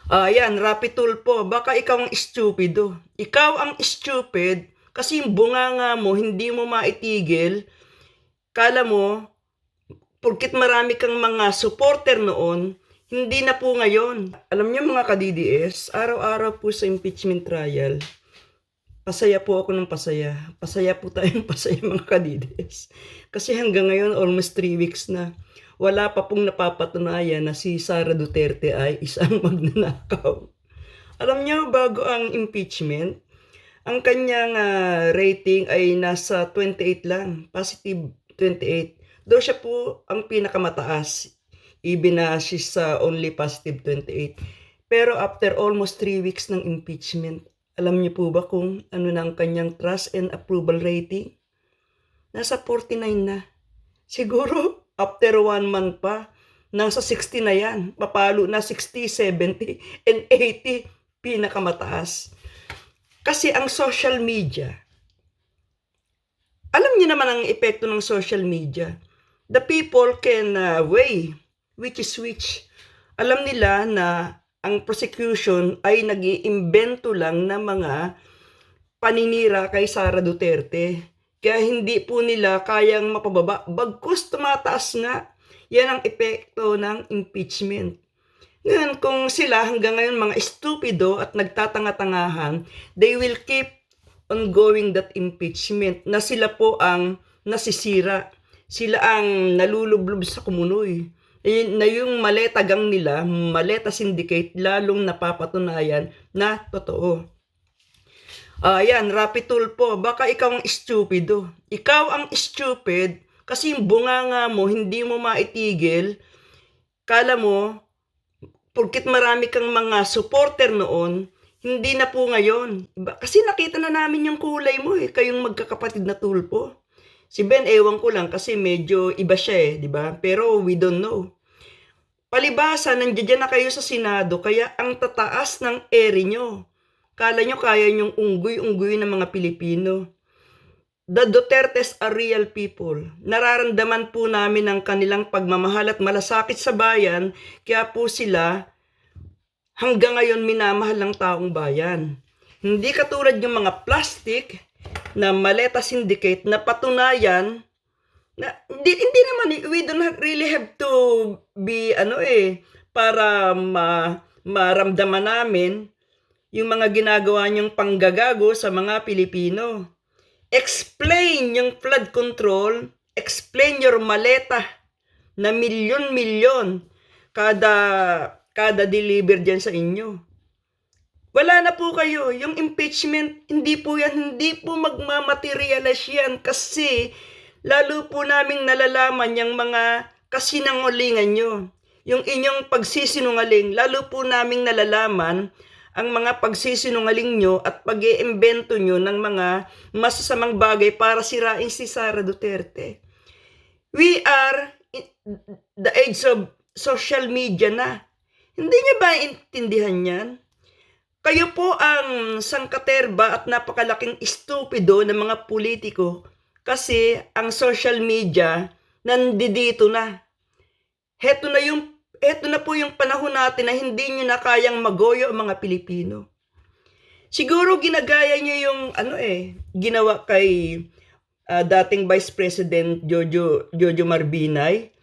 Yan, Rapi Tulfo, baka ikaw ang stupido. Ikaw ang stupid kasi yung bunganga mo, hindi mo maitigil. Kala mo, porkit marami kang mga supporter noon, hindi na po ngayon. Alam niyo mga ka-DDS, araw-araw po sa impeachment trial, pasaya po ako ng pasaya. Pasaya po tayong pasaya mga ka-DDS. Kasi hanggang ngayon, almost 3 weeks na, wala pa pong napapatunayan na si Sara Duterte ay isang magnanakaw. Alam niyo, bago ang impeachment, ang kanyang rating ay nasa 28 lang, positive 28. Doon siya po ang pinakamataas, even na she's only positive 28. Pero after almost 3 weeks ng impeachment, alam niyo po ba kung ano na ang kanyang trust and approval rating? Nasa 49 na. Siguro after 1 month pa, nasa 60 na yan. Papalo na 60, 70, and 80 pinakamataas. Kasi ang social media, alam niyo naman ang epekto ng social media. The people can weigh which is which. Alam nila na ang prosecution ay nag-iimbento lang ng mga paninira kay Sara Duterte. Kaya hindi po nila kayang mapababa. Bagkus tumataas nga. Yan ang epekto ng impeachment. Ngayon, kung sila hanggang ngayon mga estupido at nagtatanga-tangahan, they will keep on going that impeachment na sila po ang nasisira. Sila ang nalulublob sa kumunoy. Na yung maleta gang nila, maleta syndicate, lalong napapatunayan na totoo. Yan, Rapi Tulfo, baka ikaw ang stupido. Ikaw ang stupid kasi yung bunganga mo, hindi mo maitigil. Kala mo, porkit marami kang mga supporter noon, hindi na po ngayon. Kasi nakita na namin yung kulay mo kayong magkakapatid na Tulfo. Si Ben, ewan ko lang kasi medyo iba siya di ba? Pero we don't know. Palibasa, nandiyan na kayo sa Senado, kaya ang tataas ng ere nyo. Kala nyo kaya nyong unggoy-unggoy ng mga Pilipino. The Dutertes are real people. Nararamdaman po namin ang kanilang pagmamahal at malasakit sa bayan, kaya po sila hanggang ngayon minamahal ng taong bayan. Hindi katulad yung mga plastic na maleta syndicate na patunayan na hindi naman, we don't really have to be para maramdaman namin yung mga ginagawa niyong panggagago sa mga Pilipino. Explain yung flood control, explain your maleta na milyon-milyon kada deliver dyan sa inyo. Wala na po kayo. Yung impeachment, hindi po magmamaterialize yan kasi lalo po naming nalalaman yung mga kasinungalingan nyo. Yung inyong pagsisinungaling, lalo po naming nalalaman ang mga pagsisinungaling nyo at pag-iimbento nyo ng mga masasamang bagay para sirain si Sara Duterte. We are in the age of social media na. Hindi nyo ba intindihan yan? Kayo po ang sangkaterba at napakalaking estupido ng mga politiko kasi ang social media nandito na. Heto na po yung panahon natin na hindi nyo na kayang magoyo ang mga Pilipino. Siguro ginagaya nyo yung ginawa kay dating Vice President Jojo Marbinay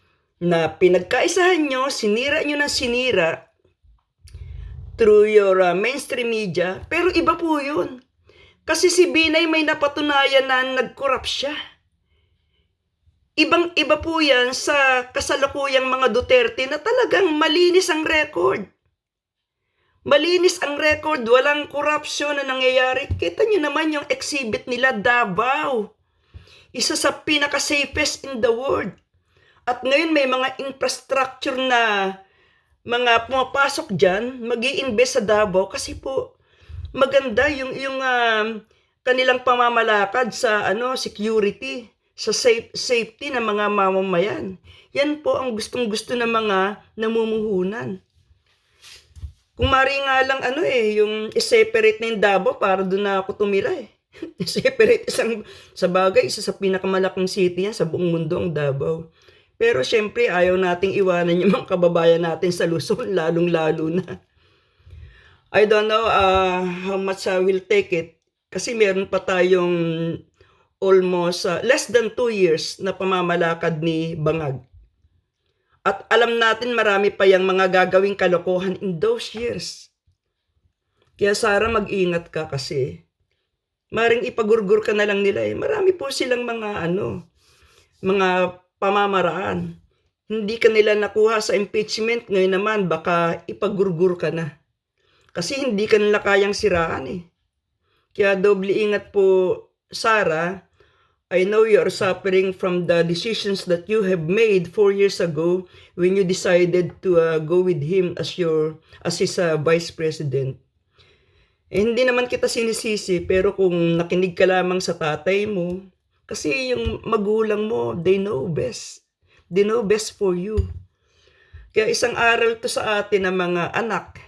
na pinagkaisahan nyo, sinira nyo ng sinira through your mainstream media, pero iba po yun. Kasi si Binay may napatunayan na nag-corrupt siya. Ibang-iba po yan sa kasalukuyang mga Duterte na talagang malinis ang record. Malinis ang record, walang korupsyon na nangyayari. Kita nyo naman yung exhibit nila, Davao. Isa sa pinaka-safest in the world. At ngayon may mga infrastructure na mga pumapasok dyan, mag-i-invest sa Davao kasi po maganda yung kanilang pamamalakad sa security, sa safety ng mga mamamayan. Yan po ang gustong-gusto ng mga namumuhunan. Kung mari nga lang yung i-separate na yung Davao para doon na ako tumira i-separate sa bagay, isa sa pinakamalaking city yan sa buong mundo ang Davao. Pero syempre ayaw nating iwanan yung mga kababayan natin sa Luzon, lalong-lalo na. I don't know how much I will take it kasi meron pa tayong almost less than 2 years na pamamalakad ni Bangag. At alam natin marami pa yang mga gagawing kalokohan in those years. Kaya Sara, mag-ingat ka kasi maring ipagurgur ka na lang nila eh. Marami po silang mga pamamaraan. Hindi ka nila nakuha sa impeachment, ngayon naman baka ipagurgur ka na. Kasi hindi ka nila kayang siraan eh. Kaya doble ingat po, Sara. I know you are suffering from the decisions that you have made 4 years ago when you decided to go with him as his vice president. Eh, hindi naman kita sinisisi, pero kung nakinig ka lamang sa tatay mo, kasi yung magulang mo, they know best. They know best for you. Kaya isang aral to sa atin ng mga anak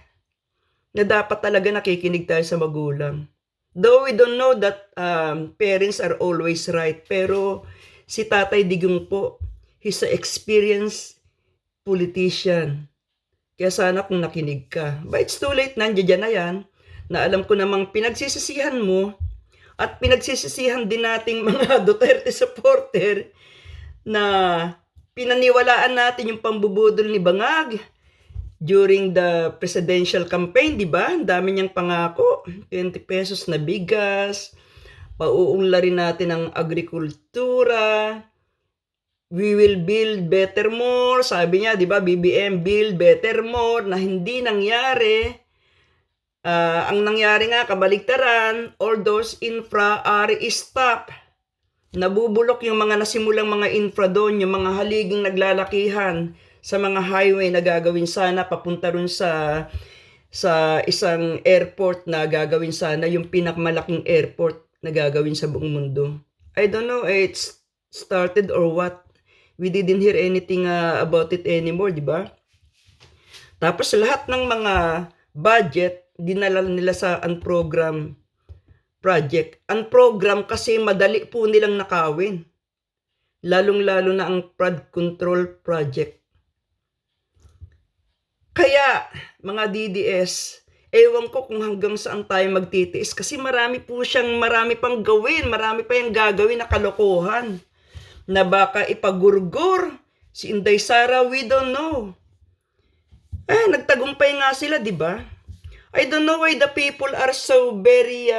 na dapat talaga nakikinig tayo sa magulang. Though we don't know that parents are always right, pero si Tatay Digong po, he's an experienced politician. Kaya sana kung nakinig ka. But it's too late, nandiyan na yan, na alam ko namang pinagsisisihan mo at pinagsisisihan din nating mga Duterte supporter na pinaniwalaan natin yung pambubudol ni Bangag during the presidential campaign, di ba? Ang dami niyang pangako. 20 pesos na bigas. Pauunlarin natin ang agrikultura. We will build better more. Sabi niya, di ba, BBM, build better more, na hindi nangyari. Ang nangyari nga, kabaligtaran, all those infra are stopped. Nabubulok yung mga nasimulang mga infra doon, yung mga haliging naglalakihan sa mga highway na gagawin sana papunta rin sa isang airport na gagawin sana, yung pinakamalaking airport na gagawin sa buong mundo. I don't know, it's started or what. We didn't hear anything about it anymore, di ba? Tapos lahat ng mga budget, dinala nila sa unprogram project. Unprogram kasi madali po nilang nakawin. Lalong-lalo na ang flood control project. Kaya, mga DDS, ewan ko kung hanggang saan tayo magtitiis kasi marami pang gawin, marami pa yung gagawin na kalokohan na baka ipagurgur si Inday Sara, we don't know. Nagtagumpay nga sila, di ba? I don't know why the people are so very,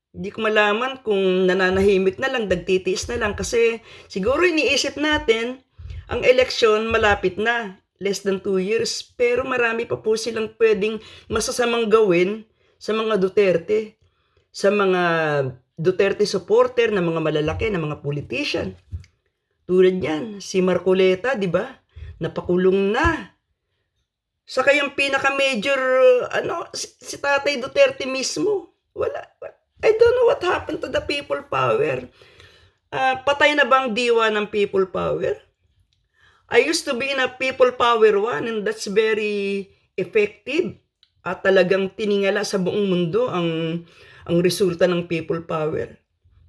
di ko malaman kung nananahimik na lang, nagtitiis na lang kasi siguro iniisip natin, ang eleksyon malapit na. Less than 2 years, pero marami pa po silang pwedeng masasamang gawin sa mga Duterte, sa mga Duterte supporter na mga malalaki, na mga politician. Tulad yan, si Marcoleta, di ba? Napakulong na. Saka yung pinaka-major, si Tatay Duterte mismo. Wala. I don't know what happened to the people power. Patay na bang diwa ng people power? I used to be in a people power one and that's very effective. At talagang tiningala sa buong mundo ang resulta ng people power.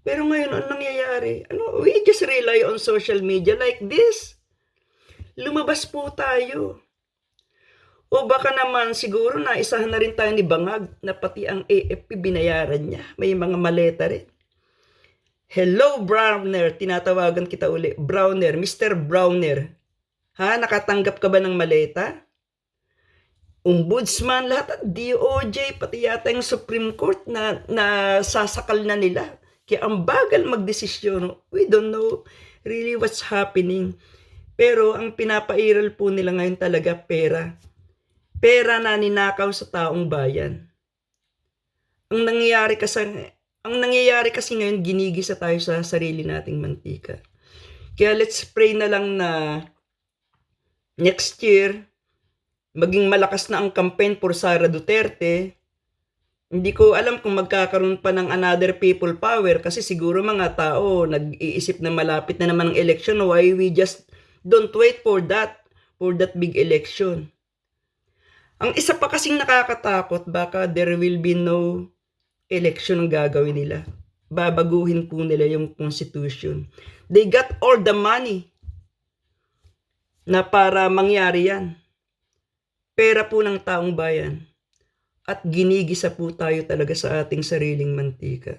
Pero ngayon, ano nangyayari? We just rely on social media like this. Lumabas po tayo. O baka naman siguro na isahan na rin tayo ni Bangag na pati ang AFP binayaran niya. May mga maleta rin. Hello, Browner. Tinatawagan kita uli. Browner, Mr. Browner. Nakatanggap ka ba ng maleta? Ombudsman, lahat at DOJ, pati yata yung Supreme Court na sasakal na nila. Kaya ang bagal magdesisyon. We don't know really what's happening. Pero ang pinapairal po nila ngayon talaga pera. Pera na ninakaw sa taong bayan. Ang nangyayari kasi ngayon, ginigisa tayo sa sarili nating mantika. Kaya let's pray na lang na next year, maging malakas na ang campaign for Sara Duterte. Hindi ko alam kung magkakaroon pa ng another people power kasi siguro mga tao nag-iisip na malapit na naman ang election. Why we just don't wait for that big election? Ang isa pa kasing nakakatakot, baka there will be no election ang gagawin nila. Babaguhin po nila yung constitution. They got all the money na para mangyari yan. Pera po ng taong bayan. at ginigisa po tayo talaga sa ating sariling mantika.